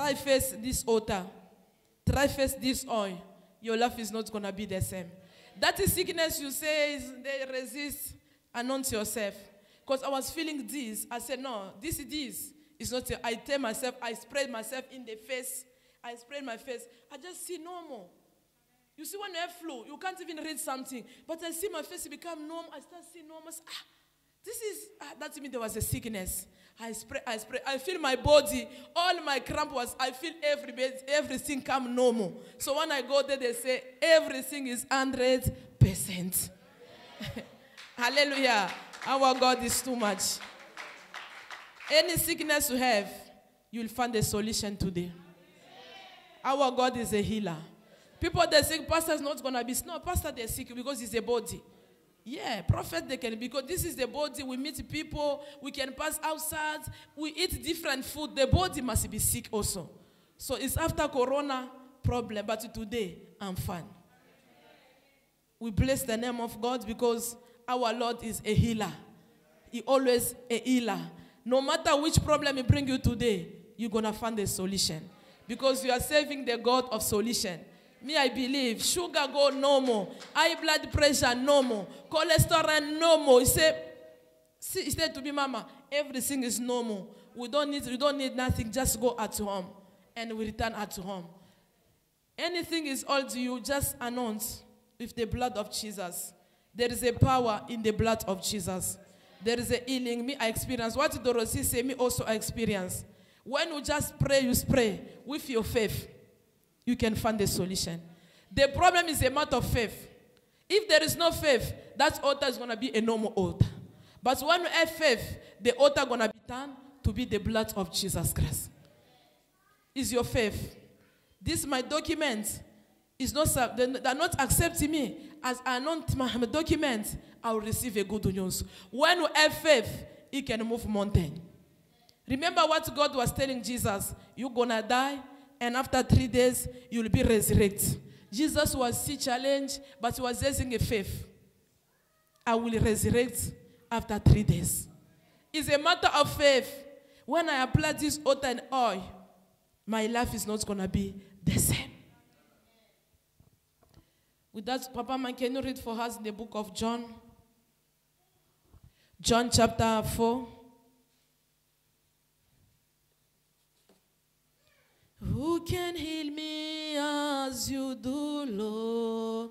try face this altar, try face this oil, your life is not going to be the same. That is sickness you say, they resist, announce yourself. Because I was feeling this. I said, no, this is not. I tell myself, I spread myself in the face. I spread my face. I just see normal. You see, when you have flu, you can't even read something. But I see my face become normal. I start seeing normal. That means there was a sickness. I spray. I feel my body, all my cramp was, I feel everything come normal. So when I go there, they say, everything is 100%. Hallelujah. Our God is too much. Any sickness you have, you'll find a solution today. Our God is a healer. People, they say, pastor is not going to be. No, pastor, they're sick because it's a body. Yeah, prophet, they can, because this is the body. We meet people. We can pass outside. We eat different food. The body must be sick also. So it's after corona problem. But today, I'm fine. We bless the name of God because our Lord is a healer. He always a healer. No matter which problem he bring you today, you're going to find a solution. Because you are serving the God of solution. Me, I believe, sugar go normal, high blood pressure normal, cholesterol normal. He said to me, Mama, everything is normal. We don't need nothing, just go at home. And we return at home. Anything is all to you, just announce with the blood of Jesus. There is a power in the blood of Jesus. There is a healing. Me, I experience. What Dorothy said, me also I experience. When you just pray, you pray with your faith. You can find a solution. The problem is a matter of faith. If there is no faith, that altar is going to be a normal altar. But when you have faith, the altar is going to be turned to be the blood of Jesus Christ. Is your faith. This my document. Is not, they're not accepting me. As I anoint my document, I will receive a good news. When you have faith, you can move mountain. Remember what God was telling Jesus. You're going to die. And after 3 days, you will be resurrected. Jesus was still challenged, but he was raising a faith. I will resurrect after 3 days. It's a matter of faith. When I apply this altar and oil, my life is not going to be the same. With that, Papa Man, can you read for us in the book of John? John chapter 4. Who can heal me as you do, Lord?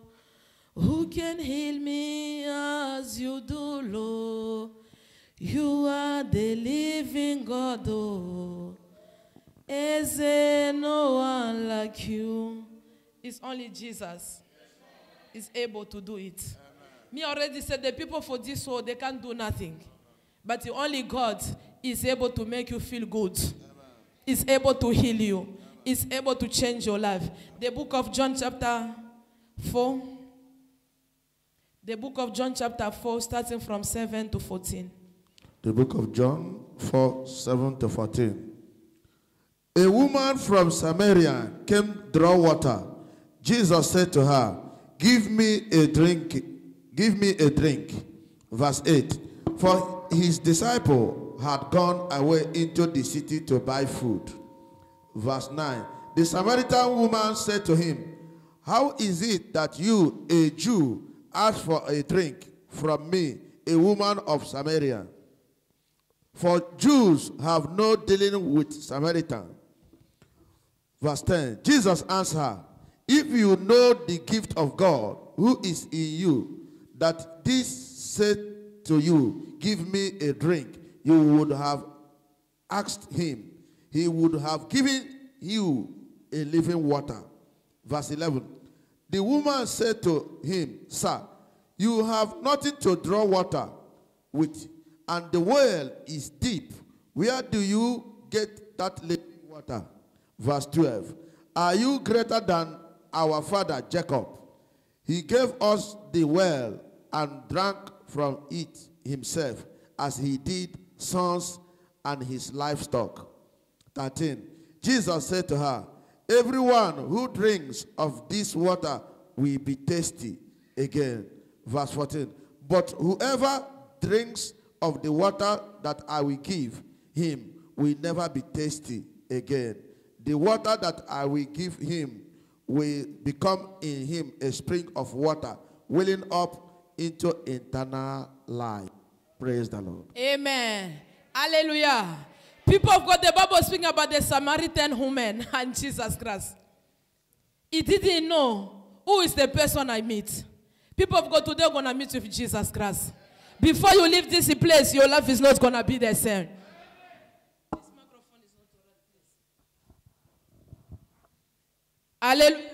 Who can heal me as you do, Lord? You are the living God, oh. Is there no one like you? It's only Jesus is able to do it. Amen. Me already said the people for this world, they can't do nothing. But the only God is able to make you feel good. Amen. Is able to heal you. Amen. Is able to change your life. The book of John chapter 4. The book of John chapter 4, starting from 7 to 14. The book of John 4, 7 to 14. A woman from Samaria came draw water. Jesus said to her, Give me a drink. Give me a drink. Verse 8. For his disciple had gone away into the city to buy food. Verse 9. The Samaritan woman said to him, How is it that you, a Jew, ask for a drink from me, a woman of Samaria? For Jews have no dealing with Samaritans. Verse 10. Jesus answered her, If you know the gift of God, who is in you, that this said to you, Give me a drink, you would have asked him. He would have given you a living water. Verse 11. The woman said to him, Sir, you have nothing to draw water with, and the well is deep. Where do you get that living water? Verse 12. Are you greater than our father Jacob? He gave us the well and drank from it himself, as he did sons and his livestock. 13. Jesus said to her, Everyone who drinks of this water will be thirsty again. Verse 14. But whoever drinks of the water that I will give him will never be thirsty again. The water that I will give him will become in him a spring of water, welling up into eternal life. Praise the Lord. Amen. Hallelujah. People of God, the Bible is speaking about the Samaritan woman and Jesus Christ. He didn't know who is the person I meet. People of God, today are going to meet with Jesus Christ. Before you leave this place, your life is not going to be the same. This microphone is not the right place. Hallelujah.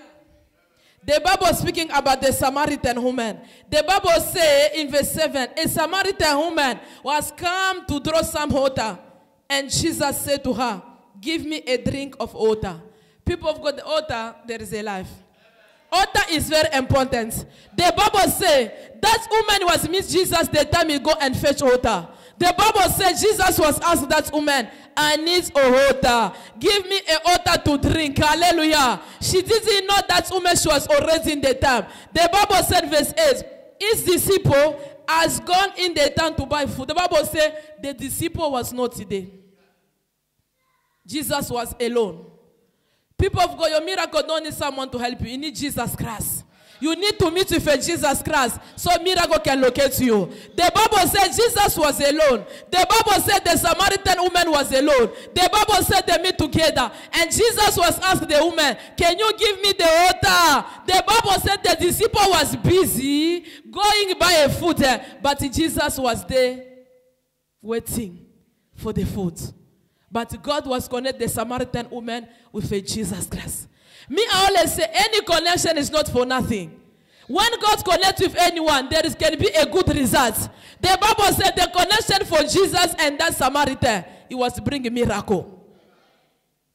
The Bible is speaking about the Samaritan woman. The Bible says in verse 7, a Samaritan woman was come to draw some water. And Jesus said to her, give me a drink of water. People of God, the water, there is a life. Water is very important. The Bible says that woman was meet Jesus the time he go and fetch water. The Bible says Jesus was asked that woman, I need a water. Give me a water to drink. Hallelujah. She didn't know that woman, she was already in the town. The Bible said verse 8, his disciple has gone in the town to buy food. The Bible says the disciple was not there. Jesus was alone. People of God, your miracle don't need someone to help you. You need Jesus Christ. You need to meet with Jesus Christ so miracle can locate you. The Bible said Jesus was alone. The Bible said the Samaritan woman was alone. The Bible said they meet together. And Jesus was asked the woman, can you give me the water? The Bible said the disciple was busy going by a food. But Jesus was there waiting for the food. But God was connected the Samaritan woman with a Jesus Christ. Me, I always say, any connection is not for nothing. When God connects with anyone, there can be a good result. The Bible said the connection for Jesus and that Samaritan, it was bringing miracle.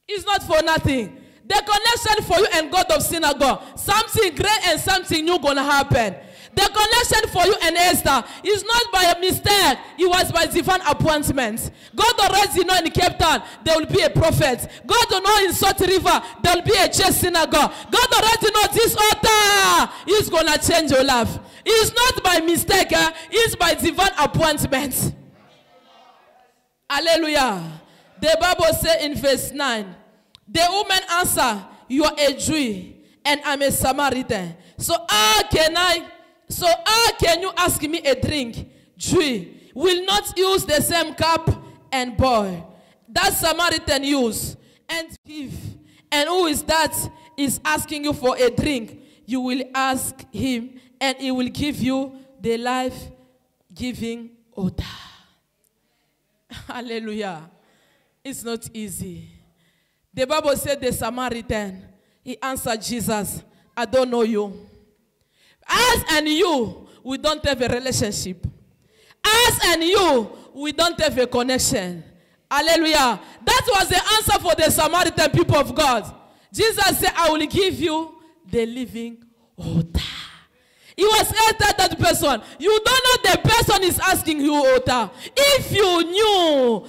It's not for nothing. The connection for you and God of synagogue, something great and something new gonna happen. The connection for you and Esther is not by a mistake. It was by divine appointment. God already know in Cape Town there will be a prophet. God will know in Salt River there will be a church synagogue. God already know this altar is going to change your life. It's not by mistake. It's by divine appointment. Hallelujah. The Bible says in verse 9, the woman answered, you are a Jew and I'm a Samaritan. So how can you ask me a drink? Jew will not use the same cup and bowl that Samaritan use and give. And who is that is asking you for a drink? You will ask him and he will give you the life-giving water. Hallelujah. It's not easy. The Bible said the Samaritan, he answered Jesus, I don't know you. Us and you, we don't have a relationship. Us and you, we don't have a connection. Hallelujah. That was the answer for the Samaritan people of God. Jesus said, I will give you the living water. He was after that person. You don't know the person is asking you water. If you knew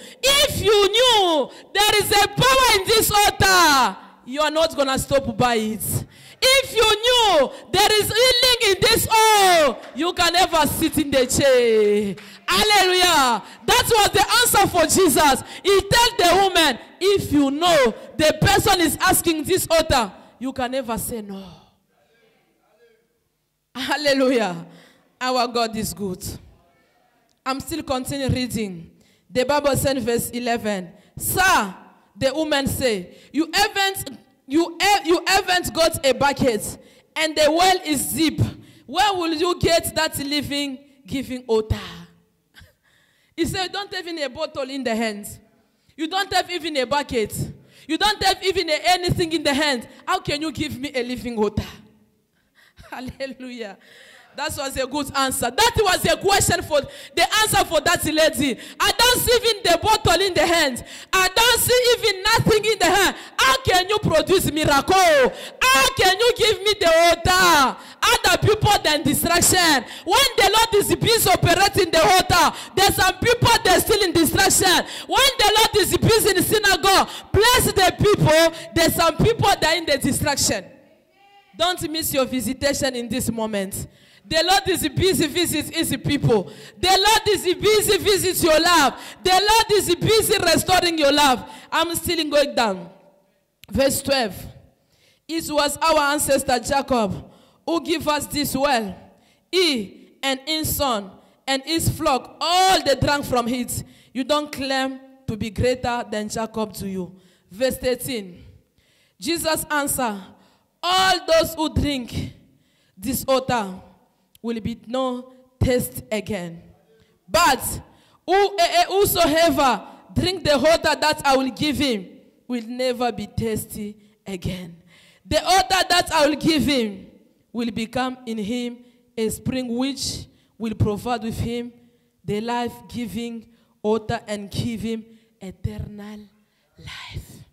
there is a power in this water, you are not going to stop by it. If you knew there is healing in this oil, you can never sit in the chair. Hallelujah. That was the answer for Jesus. He told the woman, if you know the person is asking this water, you can never say no. Hallelujah. Our God is good. I'm still continuing reading. The Bible says in verse 11, Sir, the woman said, you haven't got a bucket, and the well is deep. Where will you get that living, giving water? He said, you don't have even a bottle in the hand. You don't have even a bucket. You don't have even anything in the hand. How can you give me a living water? Hallelujah. That was a good answer. That was a question for the answer for that lady. I don't see even the bottle in the hand. I don't see even nothing in the hand. How can you produce miracle? How can you give me the water? Other people than distraction. When the Lord is busy operating the water, there's some people that are still in distraction. When the Lord is busy in the synagogue, bless the people, there's some people that are in the distraction. Don't miss your visitation in this moment. The Lord is busy visit his people. The Lord is busy visit your life. The Lord is busy restoring your life. I'm still going down. Verse 12. It was our ancestor Jacob who gave us this well. He and his son and his flock, all they drank from it. You don't claim to be greater than Jacob, do you? Verse 13. Jesus answered, all those who drink this water will be no taste again. But whosoever drink the water that I will give him will never be thirsty again. The water that I will give him will become in him a spring which will provide with him the life-giving water and give him eternal life.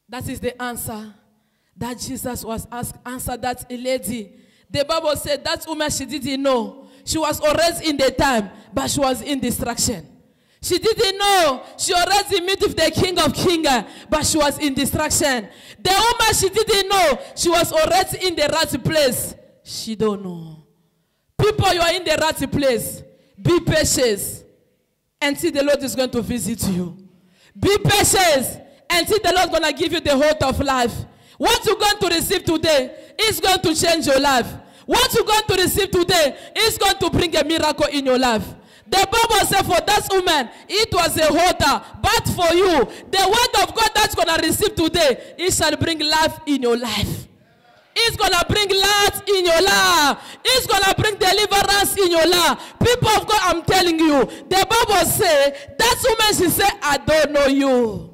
That is the answer that Jesus was asked. Answer that lady. The Bible said that woman, she didn't know. She was already in the time, but she was in distraction. She didn't know. She already met with the King of Kings, but she was in distraction. The woman, she didn't know. She was already in the right place. She don't know. People, you are in the right place. Be patient until the Lord is going to visit you. Be patient until the Lord is going to give you the hope of life. What you're going to receive today is going to change your life. What you're going to receive today is going to bring a miracle in your life. The Bible says for that woman, it was a water. But for you, the word of God that's going to receive today, it shall bring life in your life. It's going to bring light in your life. It's going to bring deliverance in your life. People of God, I'm telling you, the Bible says, that woman, she said, I don't know you.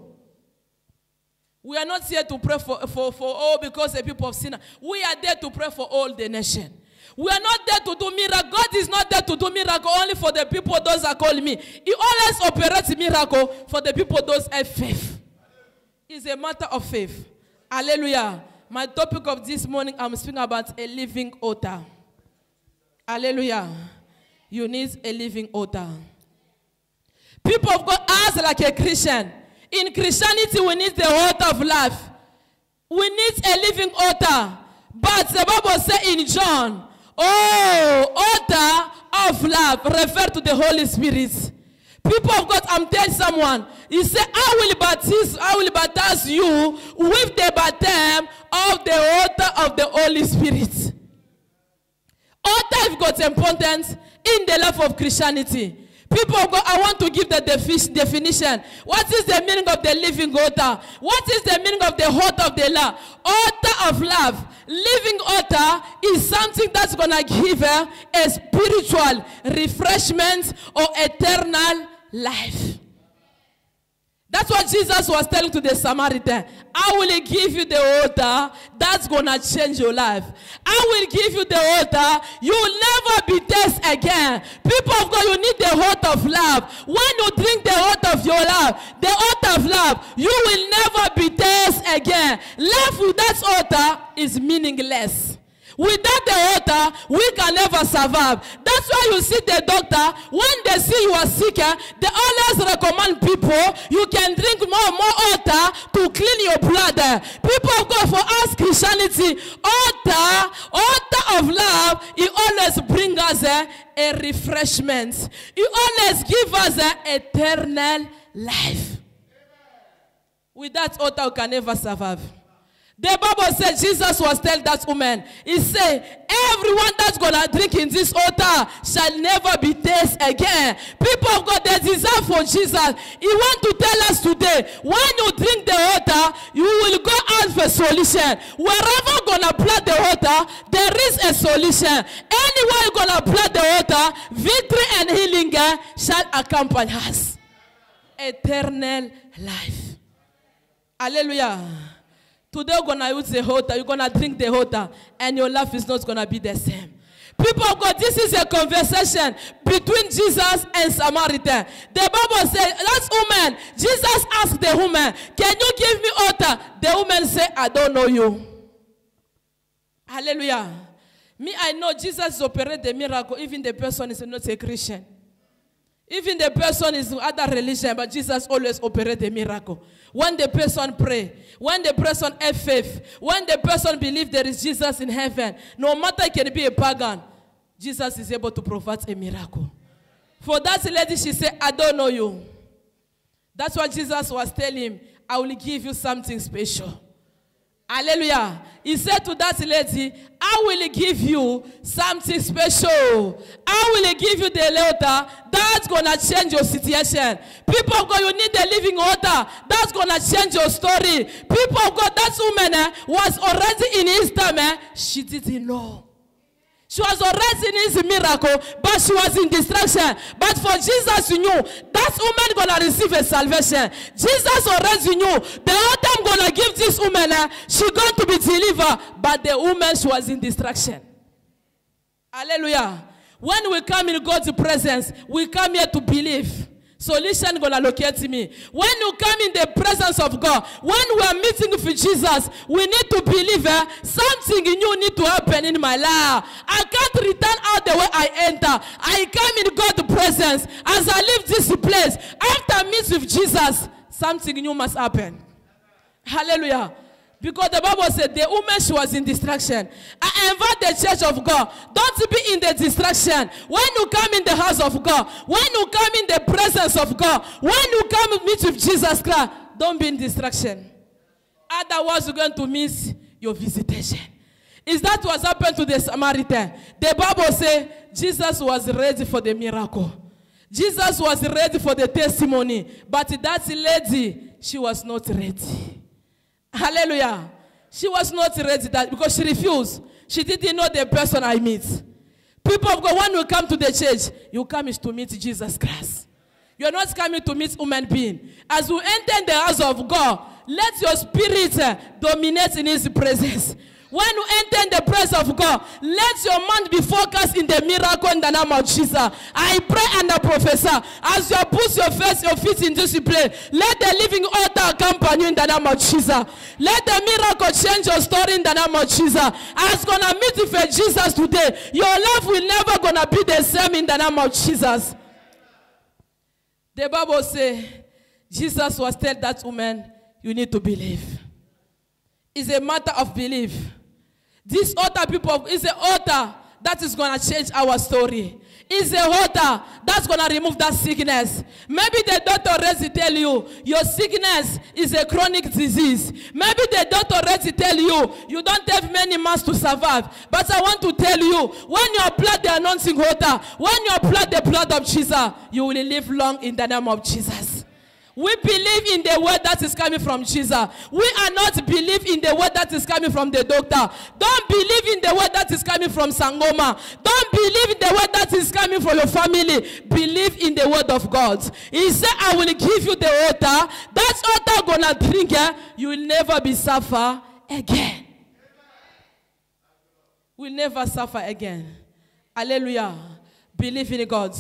We are not here to pray for all because the people of sin. We are there to pray for all the nation. We are not there to do miracle. God is not there to do miracle only for the people those are calling me. He always operates miracle for the people those have faith. It's a matter of faith. Hallelujah. My topic of this morning, I'm speaking about a living altar. Hallelujah. You need a living altar. People of God ask like a Christian. In Christianity, we need the altar of life. We need a living altar. But the Bible says in John, altar of love refer to the Holy Spirit. People of God, I'm telling someone, he said, I will baptize you with the baptism of the altar of the Holy Spirit. Altar have got importance in the life of Christianity. People of God, I want to give the definition. What is the meaning of the living altar? What is the meaning of the altar of the love? Altar of love. Living altar is something that's going to give a spiritual refreshment or eternal life. That's what Jesus was telling to the Samaritan. I will give you the altar that's going to change your life. I will give you the altar. You will never be thirsty again. People of God, you need the altar of love. When you drink the altar of your love, the altar of love, you will never be thirsty again. Life without altar is meaningless. Without the altar, we can never survive. That's why you see the doctor, when they see you are sick, they always recommend people, you can drink more and more altar to clean your blood. People of God, for us Christianity, altar of love, it always brings us a refreshment. It always gives us eternal life. Without altar, we can never survive. The Bible said Jesus was telling that woman, he said, everyone that's going to drink in this altar shall never be thirsty again. People of God, they desire for Jesus. He wants to tell us today, when you drink the altar, you will go out for solution. Wherever you're going to plant the altar, there is a solution. Anywhere you're going to plant the altar, victory and healing shall accompany us. Eternal life. Hallelujah. Today you're going to use the altar, you're going to drink the altar, and your life is not going to be the same. People of God, this is a conversation between Jesus and Samaritan. The Bible says, that woman, Jesus asked the woman, can you give me altar? The woman said, I don't know you. Hallelujah. Me, I know Jesus operates the miracle, even the person is not a Christian. Even the person is other religion, but Jesus always operates a miracle. When the person pray, when the person have faith, when the person believes there is Jesus in heaven, no matter it can be a pagan, Jesus is able to provide a miracle. For that lady, she said, I don't know you. That's what Jesus was telling him. I will give you something special. Hallelujah. He said to that lady, I will give you something special. I will give you the altar that's going to change your situation. People of God, you need the living water that's going to change your story. People of God, that woman was already in his time. She didn't know. She was already in his miracle, but she was in distraction. But for Jesus, you knew that woman gonna receive a salvation. Jesus already knew the other I'm gonna give this woman, she's going to be delivered. But the woman, she was in distraction. Hallelujah. When we come in God's presence, we come here to believe. Solution gonna locate me. When you come in the presence of God, when we are meeting with Jesus, we need to believe something new need to happen in my life. I can't return out the way I enter. I come in God's presence. As I leave this place, after I meet with Jesus, something new must happen. Hallelujah. Because the Bible said the woman, she was in distraction. I invite the church of God. Don't be in the distraction. When you come in the house of God, when you come in the presence of God, when you come and meet with Jesus Christ, don't be in distraction. Otherwise, you're going to miss your visitation. Is that what happened to the Samaritan? The Bible says Jesus was ready for the miracle. Jesus was ready for the testimony. But that lady, she was not ready. Hallelujah. She was not ready because she refused. She didn't know the person I meet. People of God, when you come to the church, you come to meet Jesus Christ. You are not coming to meet human being. As you enter in the house of God, let your spirit dominate in his presence. When you enter in the presence of God, let your mind be focused in the miracle in the name of Jesus. I pray and I prophesy. As you put your feet in this place, let the living altar accompany you in the name of Jesus. Let the miracle change your story in the name of Jesus. As gonna meet with Jesus today, your life will never gonna be the same in the name of Jesus. The Bible says, Jesus was telling that woman, you need to believe. It's a matter of belief. This altar, people, is an altar that is going to change our story. It's an altar that's going to remove that sickness. Maybe the doctor already tell you your sickness is a chronic disease. Maybe the doctor already tell you you don't have many months to survive. But I want to tell you, when you apply the anointing altar, when you apply the blood of Jesus, you will live long in the name of Jesus. We believe in the word that is coming from Jesus. We are not believe in the word that is coming from the doctor. Don't believe in the word that is coming from Sangoma. Don't believe in the word that is coming from your family. Believe in the word of God. He said, I will give you the water. That water gonna drink. You will never be suffer again. Will never suffer again. Hallelujah. Believe in God.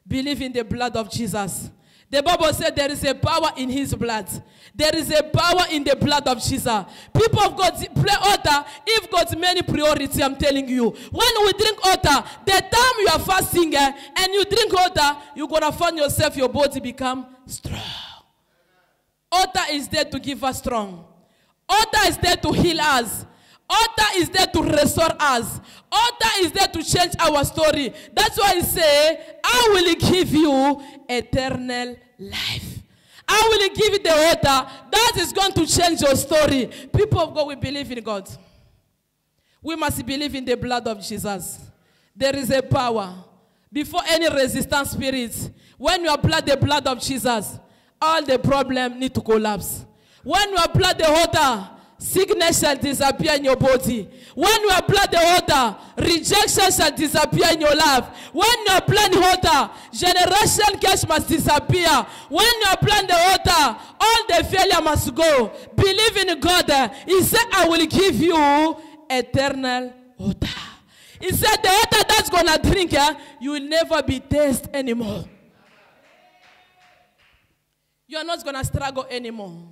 Believe in the blood of Jesus. The Bible said there is a power in his blood. There is a power in the blood of Jesus. People of God play altar. If God's many priority, I'm telling you. When we drink altar, the time you are fasting and you drink altar, you're going to find yourself, your body become strong. Altar is there to give us strong. Altar is there to heal us. Altar is there to restore us. Altar is there to change our story. That's why he say, I will give you eternal life. I will give you the altar that is going to change your story. People of God, we believe in God. We must believe in the blood of Jesus. There is a power. Before any resistance spirits, when you apply the blood of Jesus, all the problems need to collapse. When you apply the altar, sickness shall disappear in your body. When you apply the water, rejection shall disappear in your life. When you apply the water, generation curse must disappear. When you apply the water, all the failure must go. Believe in God. He said, I will give you eternal water. He said, the water that's going to drink, you will never be thirsty anymore. You are not going to struggle anymore.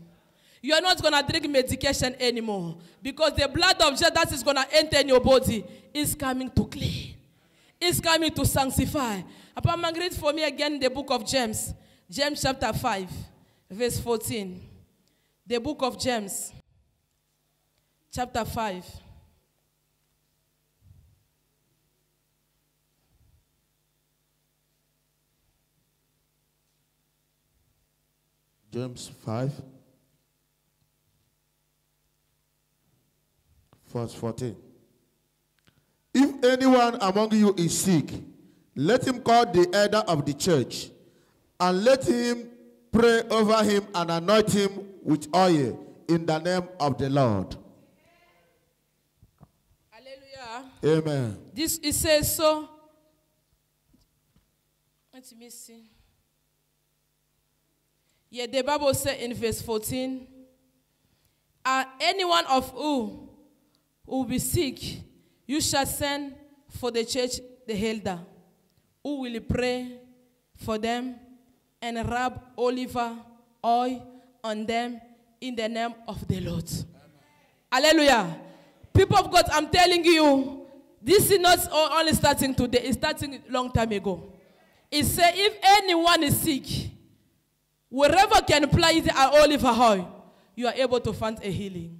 You are not going to drink medication anymore. Because the blood of Jesus that is going to enter in your body is coming to clean. It's coming to sanctify. Papa Margaret, for me again, the book of James. James chapter 5, verse 14. The book of James, chapter 5. James 5. Verse 14. If anyone among you is sick, let him call the elder of the church, and let him pray over him and anoint him with oil in the name of the Lord. Hallelujah. Amen. This it says so. Let me see. Yeah, the Bible said in verse 14, anyone of you who will be sick, you shall send for the church the elder, who will pray for them and rub olive oil on them in the name of the Lord. Amen. Hallelujah. People of God, I'm telling you, this is not only starting today, it's starting a long time ago. It says if anyone is sick, wherever can apply the olive oil, you are able to find a healing.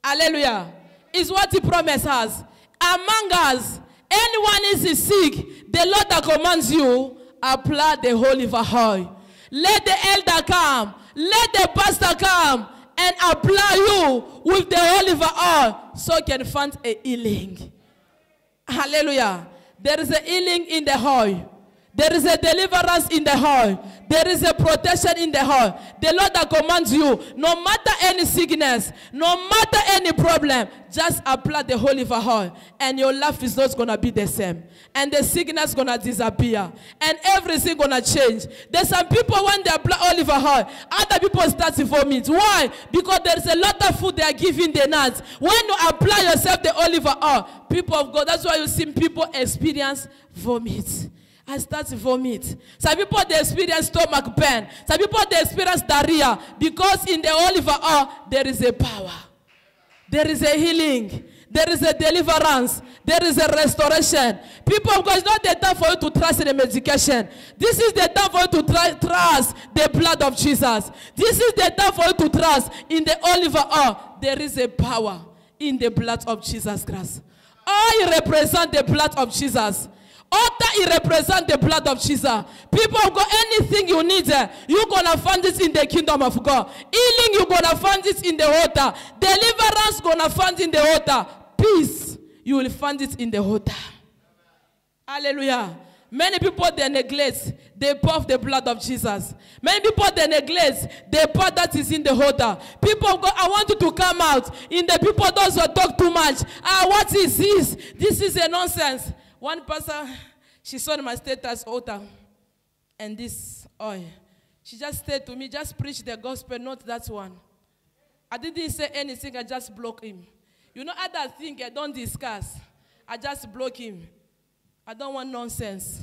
Hallelujah. It's what he promised us. Among us, anyone is sick, the Lord that commands you, apply the olive oil. Let the elder come, let the pastor come and apply you with the olive oil so you can find a healing. Hallelujah. There is a healing in the oil. There is a deliverance in the oil. There is a protection in the oil. The Lord that commands you, no matter any sickness, no matter any problem, just apply the olive oil and your life is not going to be the same. And the sickness is going to disappear. And everything going to change. There's some people when they apply olive oil, other people start to vomit. Why? Because there's a lot of food they are giving the nuts. When you apply yourself the olive oil, people of God, that's why you see people experience vomit. I start to vomit. Some people, they experience stomach pain. Some people, they experience diarrhea. Because in the olive oil, there is a power. There is a healing. There is a deliverance. There is a restoration. People, of God, it's not the time for you to trust in the medication. This is the time for you to trust the blood of Jesus. This is the time for you to trust in the olive oil. There is a power in the blood of Jesus Christ. Oil represents the blood of Jesus. Altar, it represents the blood of Jesus. People have got anything you need, you're going to find it in the kingdom of God. Healing, you're going to find it in the altar. Deliverance, going to find it in the altar. Peace, you will find it in the altar. Hallelujah. Many people, they neglect the power of the blood of Jesus. Many people, they neglect the power that is in the altar. People go, I want you to come out. In the people, those who talk too much. What is this? This is a nonsense. One person, she saw my status altar and this oil. She just said to me, just preach the gospel, not that one. I didn't say anything, I just block him. You know, other things I don't discuss. I just block him. I don't want nonsense.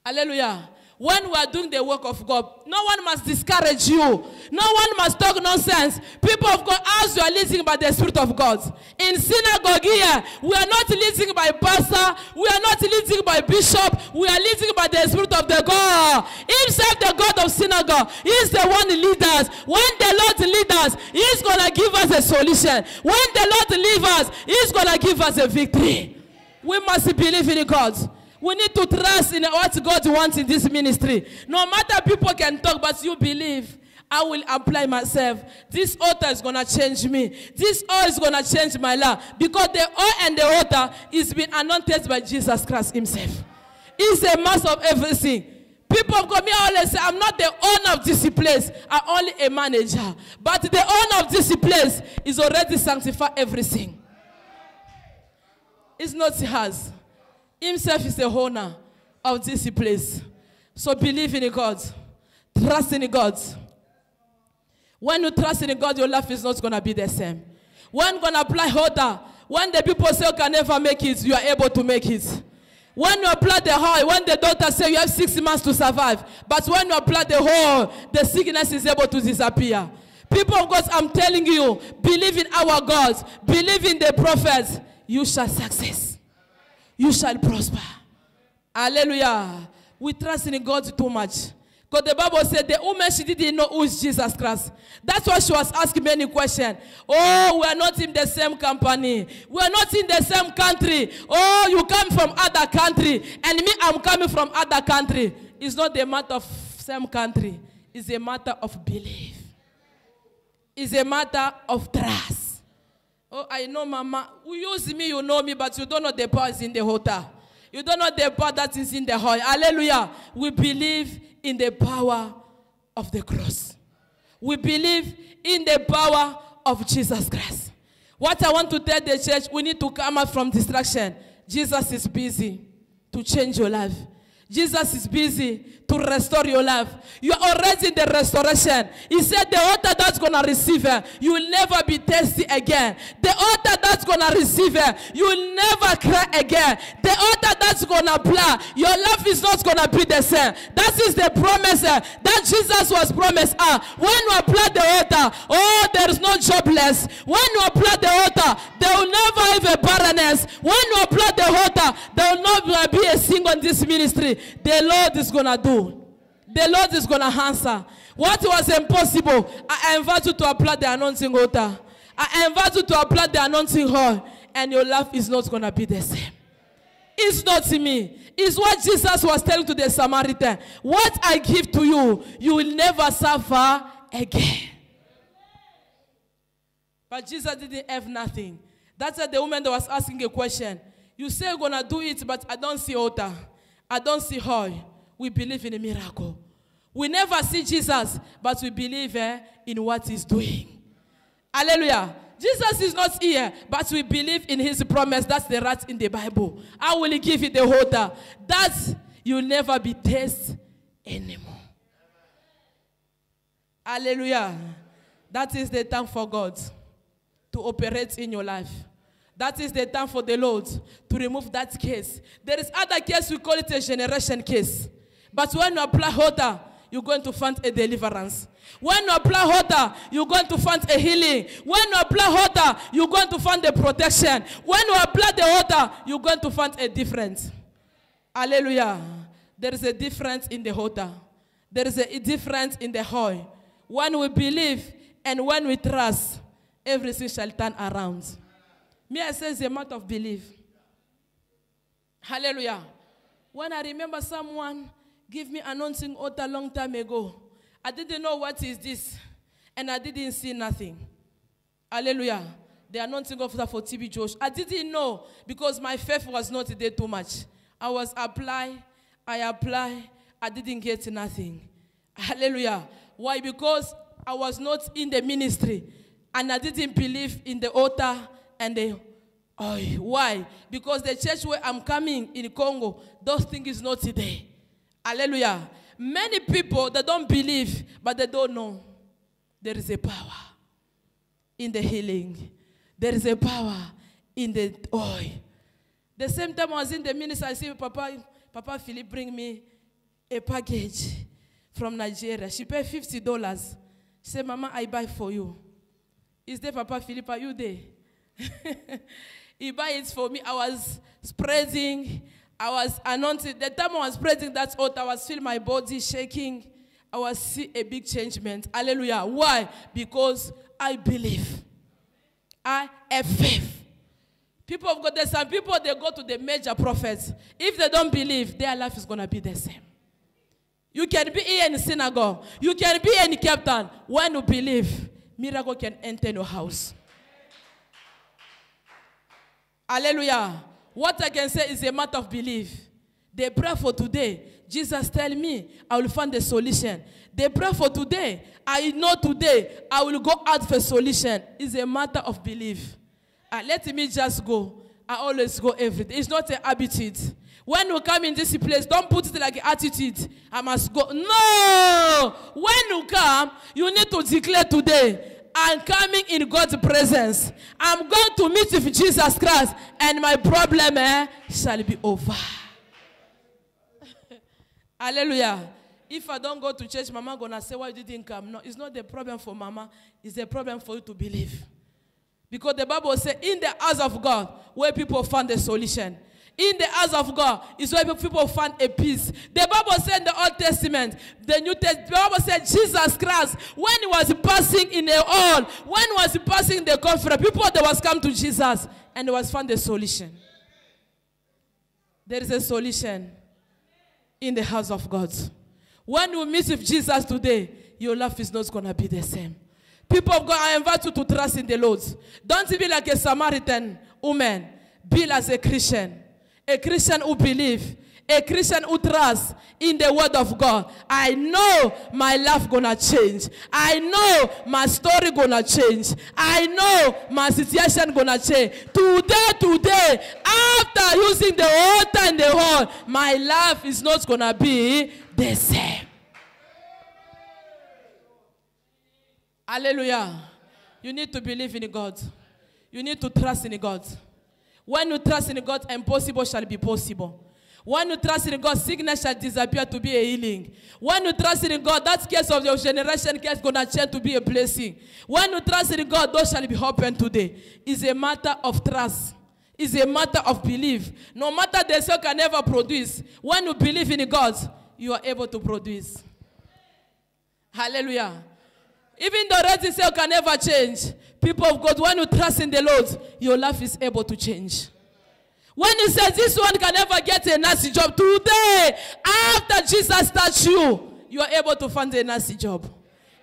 Hallelujah. When we are doing the work of God, no one must discourage you. No one must talk nonsense. People of God, as you are leading by the Spirit of God. In synagogue here, we are not leading by pastor. We are not leading by bishop. We are leading by the Spirit of the God. Himself, the God of synagogue, He is the one who leads us. When the Lord leads us, He is going to give us a solution. When the Lord leads us, He is going to give us a victory. We must believe in God. We need to trust in what God wants in this ministry. No matter people can talk, but you believe, I will apply myself. This altar is going to change me. This oil is going to change my life. Because the oil and the altar is being anointed by Jesus Christ Himself. He's the master of everything. People of God, me always say, I'm not the owner of this place. I'm only a manager. But the owner of this place is already sanctified everything. It's not his. Himself is the owner of this place. So believe in God. Trust in God. When you trust in God, your life is not going to be the same. When you're going to apply altar, when the people say you can never make it, you are able to make it. When you apply the oil, when the doctor say you have 6 months to survive, but when you apply the oil, the sickness is able to disappear. People of God, I'm telling you, believe in our God, believe in the prophets, you shall success. You shall prosper. Hallelujah. We trust in God too much. Because the Bible said the woman, she didn't know who is Jesus Christ. That's why she was asking many questions. Oh, we are not in the same company. We are not in the same country. Oh, you come from other country. And me, I'm coming from other country. It's not a matter of same country. It's a matter of belief. It's a matter of trust. Oh, I know, Mama. You use me, you know me, but you don't know the power is in the altar. You don't know the power that is in the hall. Hallelujah. We believe in the power of the cross. We believe in the power of Jesus Christ. What I want to tell the church, we need to come out from distraction. Jesus is busy to change your life. Jesus is busy to restore your life. You are already in the restoration. He said the altar that's going to receive her, you will never be thirsty again. The altar that's going to receive her, you will never cry again. The altar that's going to apply, your life is not going to be the same. That is the promise that Jesus was promised. When you apply the altar, oh, there is no jobless. When you apply the altar, there will never have a barrenness. When you apply the altar, there will not be a single in this ministry. The Lord is going to do. The Lord is going to answer. What was impossible, I invite you to apply the anointing altar. I invite you to apply the anointing oil, and your life is not going to be the same. It's not me. It's what Jesus was telling to the Samaritan. What I give to you, you will never suffer again. But Jesus didn't have nothing. That's why the woman that was asking a question. You say you're going to do it, but I don't see altar. I don't see how. We believe in a miracle. We never see Jesus, but we believe in what he's doing. Hallelujah. Jesus is not here, but we believe in his promise. That's the right in the Bible. I will give you the altar. That you'll never be tasted anymore. Hallelujah. That is the time for God to operate in your life. That is the time for the Lord to remove that case. There is other case, we call it a generation case. But when you apply altar, you're going to find a deliverance. When you apply altar, you're going to find a healing. When you apply altar, you're going to find a protection. When you apply the altar, you're going to find a difference. Hallelujah. There is a difference in the altar. There is a difference in the oil. When we believe and when we trust, everything shall turn around. Me, I say it's a matter of belief. Hallelujah. When I remember someone give me anointing altar a long time ago, I didn't know what is this, and I didn't see nothing. Hallelujah. The anointing officer for TB Josh. I didn't know because my faith was not there too much. I apply, I didn't get nothing. Hallelujah. Why? Because I was not in the ministry, and I didn't believe in the altar. And why? Because the church where I'm coming in Congo, those things is not today. Hallelujah. Many people, they don't believe, but they don't know. There is a power in the healing. There is a power in the oil. The same time I was in the ministry, I see Papa Philip bring me a package from Nigeria. She paid $50. She said, Mama, I buy for you. Is there Papa Philip? Are you there? He buy it for me. I was spreading. I was anointing. The time I was spreading that altar, I was feeling my body shaking. I was seeing a big changement. Hallelujah. Why? Because I believe. I have faith. People of God, there's some people, they go to the major prophets. If they don't believe, their life is going to be the same. You can be here in the synagogue. You can be here in Cape Town. When you believe, miracle can enter your house. Hallelujah. What I can say is a matter of belief. The prayer for today, Jesus tell me, I will find a solution. The prayer for today, I know today, I will go out for a solution. It's a matter of belief. Let me just go. I always go every day. It's not an attitude. When you come in this place, don't put it like an attitude. I must go. No! When you come, you need to declare today, I'm coming in God's presence. I'm going to meet with Jesus Christ, and my problem shall be over. Hallelujah. If I don't go to church, Mama gonna say, why you didn't come? No, it's not the problem for Mama. It's the problem for you to believe. Because the Bible says, in the house of God, where people find a solution. In the house of God is where people find a peace. The Bible said in the Old Testament, the New Testament, the Bible said Jesus Christ, when he was passing in the hall, when he was passing in the conference, people that was come to Jesus and they was found a solution. There is a solution in the house of God. When you meet with Jesus today, your life is not going to be the same. People of God, I invite you to trust in the Lord. Don't be like a Samaritan woman. Be as a Christian who believes, a Christian who trusts in the word of God. I know my life gonna change. I know my story gonna change. I know my situation gonna change. Today, after using the altar and the horn, my life is not gonna be the same. Hallelujah. You need to believe in God. You need to trust in God. When you trust in God, impossible shall be possible. When you trust in God, sickness shall disappear to be a healing. When you trust in God, that case of your generation case is going to change to be a blessing. When you trust in God, those shall be open today. It's a matter of trust. It's a matter of belief. No matter the cell can never produce, when you believe in God, you are able to produce. Hallelujah. Even the red cell can never change. People of God, when you trust in the Lord, your life is able to change. When you say this one can never get a nasty job, today, after Jesus touched you, you are able to find a nasty job.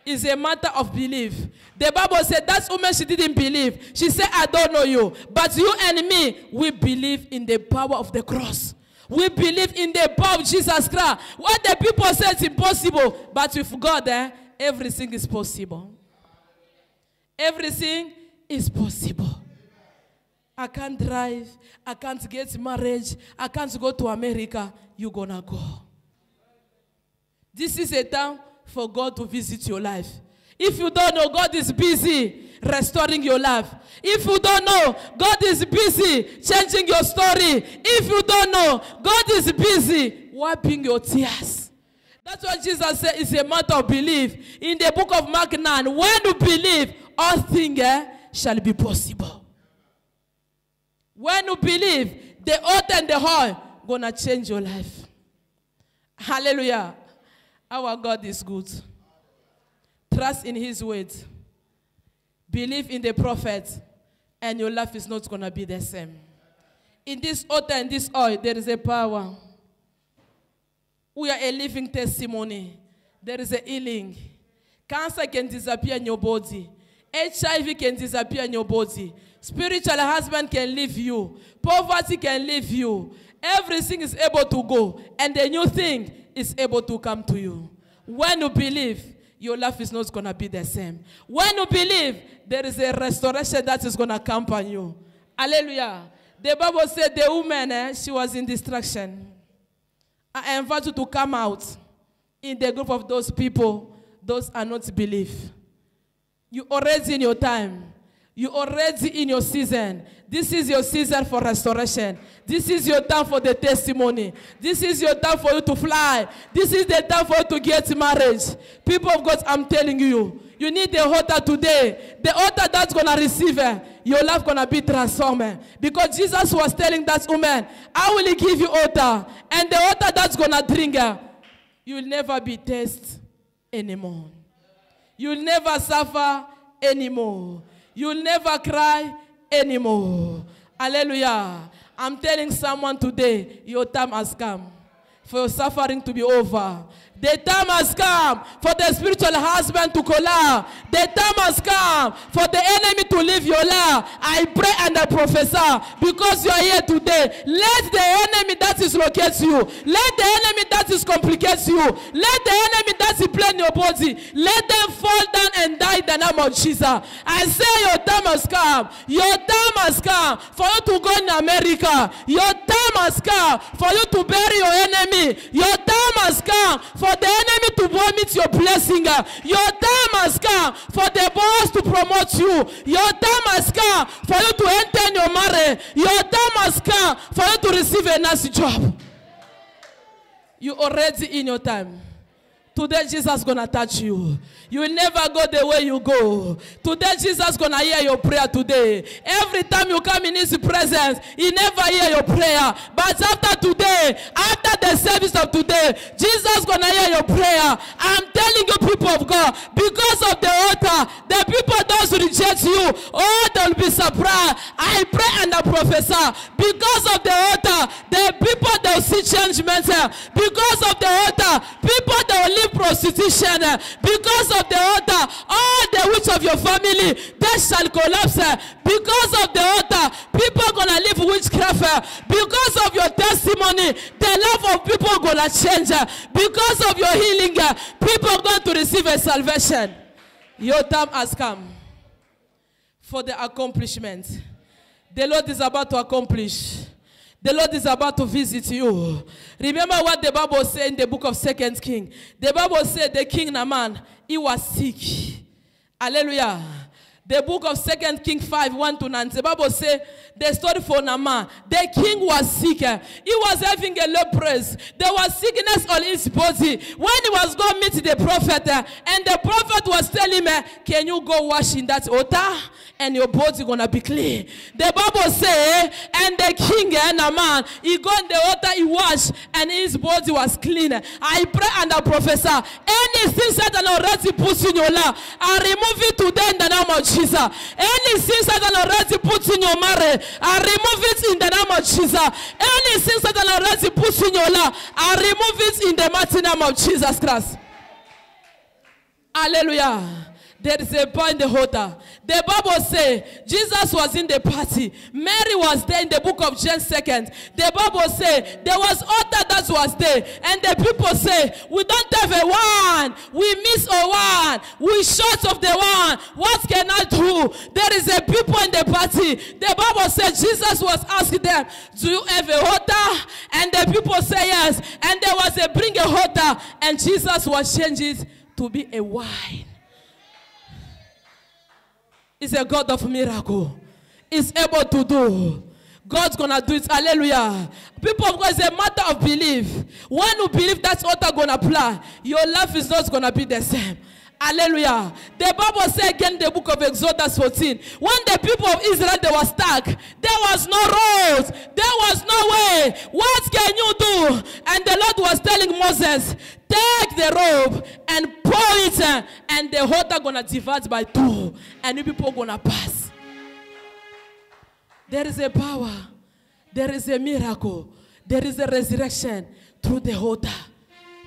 It's a matter of belief. The Bible said that woman, she didn't believe. She said, I don't know you. But you and me, we believe in the power of the cross. We believe in the power of Jesus Christ. What the people say is impossible, but with God, everything is possible. Everything is possible. I can't drive. I can't get married. I can't go to America. You're gonna go. This is a time for God to visit your life. If you don't know, God is busy restoring your life. If you don't know, God is busy changing your story. If you don't know, God is busy wiping your tears. That's what Jesus said. It's a matter of belief. In the book of Mark 9, when you believe, all things shall be possible. When you believe, the altar and the hall gonna change your life. Hallelujah. Our God is good. Trust in his word. Believe in the prophet, and your life is not gonna be the same. In this altar and this oil, there is a power. We are a living testimony. There is a healing. Cancer can disappear in your body. HIV can disappear in your body. Spiritual husband can leave you. Poverty can leave you. Everything is able to go. And the new thing is able to come to you. When you believe, your life is not going to be the same. When you believe, there is a restoration that is going to accompany you. Hallelujah. The Bible said the woman, she was in distraction. I invite you to come out in the group of those people. Those are not belief. You already in your time. You already in your season. This is your season for restoration. This is your time for the testimony. This is your time for you to fly. This is the time for you to get marriage. People of God, I'm telling you, you need the altar today. The altar that's going to receive it. Your life going to be transformed. Because Jesus was telling that woman, I will give you altar. And the altar that's going to drink her, you will never be tested anymore. You will never suffer anymore. You will never cry anymore. Hallelujah. I'm telling someone today, your time has come for your suffering to be over. The time has come for the spiritual husband to collapse. The time has come for the enemy to leave your life. I pray and I prophesy because you are here today. Let the enemy that is locates you. Let the enemy that is complicates you. Let the enemy that is playing your body. Let them fall down and die in the name of Jesus. I say your time has come. Your time has come for you to go in America. Your time has come for you to bury your enemy. Your time has come for the enemy to vomit your blessing. Your time has come for the boss to promote you. Your time has come for you to enter in your marriage. Your time has come for you to receive a nice job. You already in your time. Today Jesus is going to touch you. You will never go the way you go. Today Jesus is going to hear your prayer today. Every time you come in his presence, he never hear your prayer. But after today, after the service of today, Jesus is going to hear your prayer. I'm telling you, people of God, because of the altar, the people don't just reject you, oh, they'll be surprised. I pray and I prophesy. Because of the altar, the people, they'll see changement. Because of the altar, people, they'll leave prostitution. Because of the altar, all the witch of your family, they shall collapse. Because of the altar, people are going to live witchcraft. Because of your testimony, the love of people are going to change. Because of your healing, people are going to receive a salvation. Your time has come for the accomplishment. The Lord is about to accomplish. The Lord is about to visit you. Remember what the Bible said in the book of 2 Kings. The Bible said the king Naaman, he was sick. Hallelujah. The book of 2 Kings 5:1-9. The Bible says the story for Naaman. The king was sick. He was having a leprosy. There was sickness on his body. When he was going to meet the prophet, and the prophet was telling him, can you go wash in that altar? And your body gonna be clean. The Bible says, and the king Naaman, he got in the altar, he washed, and his body was clean. I pray and I prophesy, anything Satan already puts in your life, I remove it today in the name of Jesus. Anything Satan already puts in your marriage, I remove it in the name of Jesus. Anything Satan already puts in your life, I remove it in the mighty name of Jesus Christ. Hallelujah. There is a boy in the altar. The Bible says Jesus was in the party. Mary was there in the book of James 2nd. The Bible says there was altar that was there. And the people say, we don't have a wine. We miss a wine. We short of the wine. What can I do? There is a people in the party. The Bible says Jesus was asking them, do you have a altar? And the people say yes. And there was a bring a altar. And Jesus was changed it to be a wine. He's a God of miracle. He's able to do. God's going to do it. Hallelujah. People of God, it's a matter of belief. When you believe that's what I'm going to apply, your life is not going to be the same. Hallelujah. The Bible says again in the book of Exodus 14, when the people of Israel, they were stuck, there was no road, there was no way. What can you do? And the Lord was telling Moses, take the rope and pour it, and the water gonna divide by two, and you people gonna pass. There is a power, there is a miracle, there is a resurrection through the water.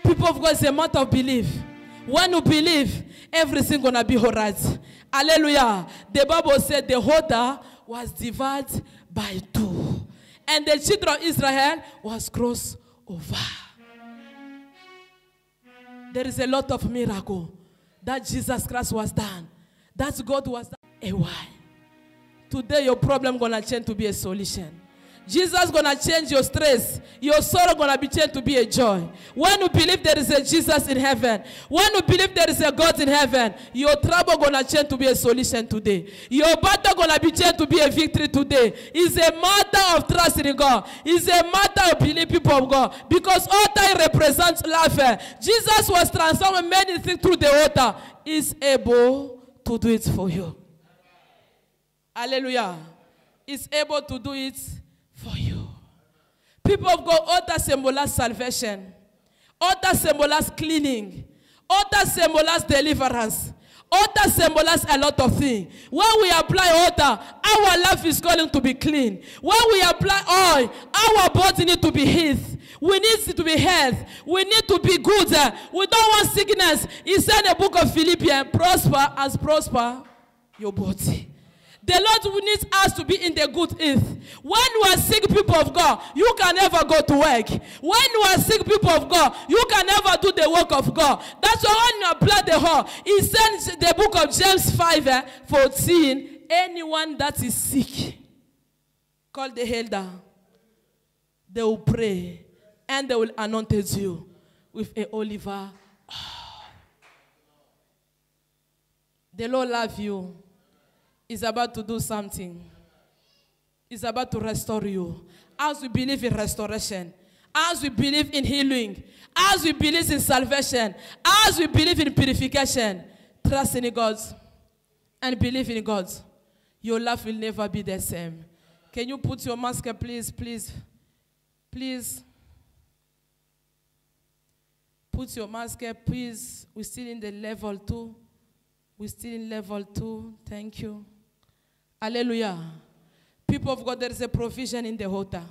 People of God, it's a matter of belief. When you believe, everything gonna be all right. Hallelujah. The Bible said the water was divided by two, and the children of Israel was crossed over. There is a lot of miracle that Jesus Christ was done, that God was done. A why? Today your problem gonna change to be a solution. Jesus gonna change your stress. Your sorrow gonna be changed to be a joy. When you believe there is a Jesus in heaven, when you believe there is a God in heaven, your trouble gonna change to be a solution today. Your battle gonna be changed to be a victory today. It's a matter of trust in God. It's a matter of believing people of God. Because altar represents life. Jesus was transforming many things through the altar. He's able to do it for you. Hallelujah. He's able to do it for you. People of God, altar symbolize salvation. Altar symbolize cleaning. Altar symbolize deliverance. Altar symbolize a lot of things. When we apply altar, our life is going to be clean. When we apply oil, our body needs to be healed. We need to be health. We need to be good. We don't want sickness. He said in the book of Philippians, prosper as prosper your body. The Lord needs us to be in the good health. When you are sick, people of God, you can never go to work. When you are sick, people of God, you can never do the work of God. That's why when you apply the whole, he sends the book of James 5:14. Anyone that is sick, call the elder. They will pray, and they will anoint you with an olive oil. The Lord loves you. Is about to do something. Is about to restore you. As we believe in restoration, as we believe in healing, as we believe in salvation, as we believe in purification, trust in God and believe in God, your life will never be the same. Can you put your mask, please, please, please? Put your mask, please. We're still in the level 2. We're still in level 2. Thank you. Hallelujah. People of God, there is a provision in the altar.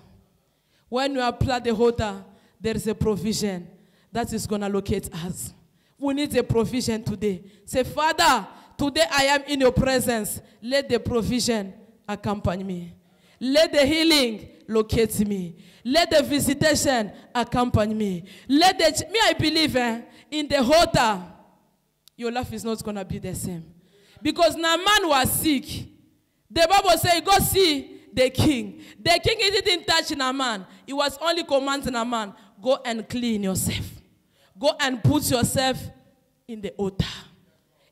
When you apply the altar, there is a provision that is going to locate us. We need a provision today. Say, Father, today I am in your presence. Let the provision accompany me. Let the healing locate me. Let the visitation accompany me. I believe in the altar, your life is not going to be the same. Because Naaman was sick. The Bible says, go see the king. The king didn't touch Naaman. He was only commanding Naaman, go and clean yourself. Go and put yourself in the altar.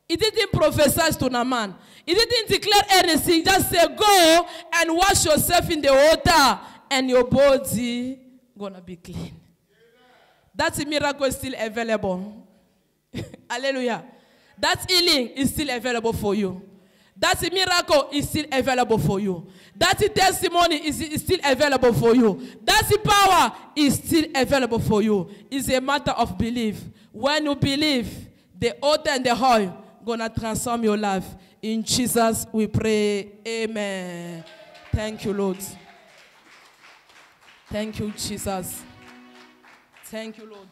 He didn't prophesy to Naaman. He didn't declare anything. Just say, go and wash yourself in the altar and your body gonna be clean. That miracle is still available. Hallelujah. That healing is still available for you. That miracle is still available for you. That testimony is still available for you. That power is still available for you. It's a matter of belief. When you believe, the altar and the oil gonna transform your life. In Jesus we pray. Amen. Thank you, Lord. Thank you, Jesus. Thank you, Lord.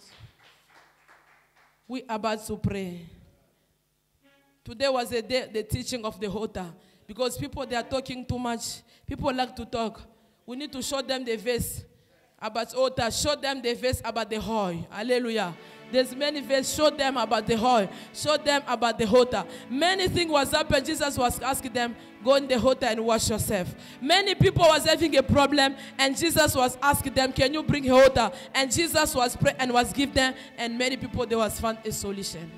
We are about to pray. Today was a day, the teaching of the altar. Because people, they are talking too much. People like to talk. We need to show them the verse about altar. Show them the verse about the oil. Hallelujah. There's many verses. Show them about the oil. Show them about the altar. Many things was happening. Jesus was asking them, go in the altar and wash yourself. Many people was having a problem, and Jesus was asking them, can you bring a altar? And Jesus was praying and was giving them, and many people, they was found a solution.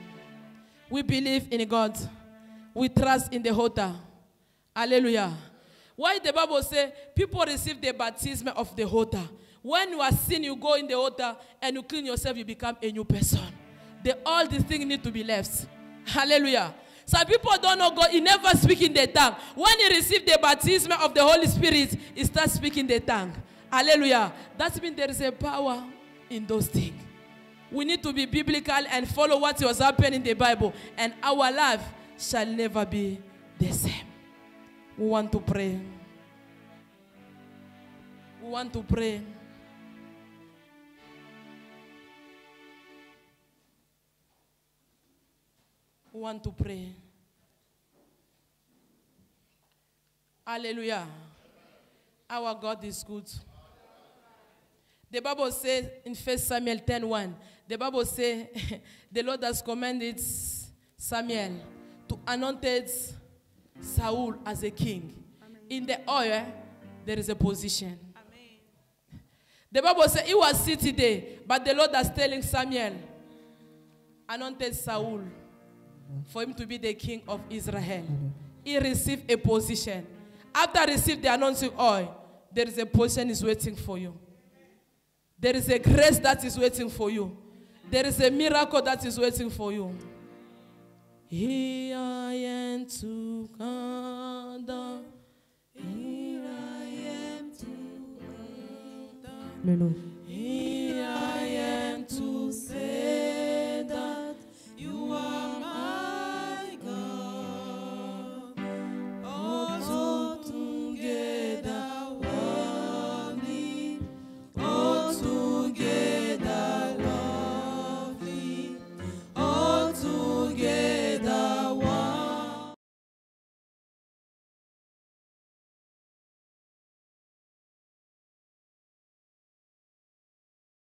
We believe in God. We trust in the altar. Hallelujah. Why the Bible says people receive the baptism of the altar. When you are sin, you go in the altar and you clean yourself, you become a new person. All these things need to be left. Hallelujah. Some people don't know God. He never speaks in the tongue. When he receives the baptism of the Holy Spirit, he starts speaking the tongue. Hallelujah. That means there is a power in those things. We need to be biblical and follow what was happening in the Bible. And our life shall never be the same. We want to pray. We want to pray. We want to pray. Hallelujah. Our God is good. The Bible says in 1 Samuel 10:1, the Bible says the Lord has commanded Samuel to anoint Saul as a king. Amen. In the oil, there is a position. Amen. The Bible says he was sitting there, but the Lord is telling Samuel, anointed Saul for him to be the king of Israel. He received a position. After receiving the anointing oil, there is a position is waiting for you. There is a grace that is waiting for you. There is a miracle that is waiting for you. Here I am to come down. Here I am to come down.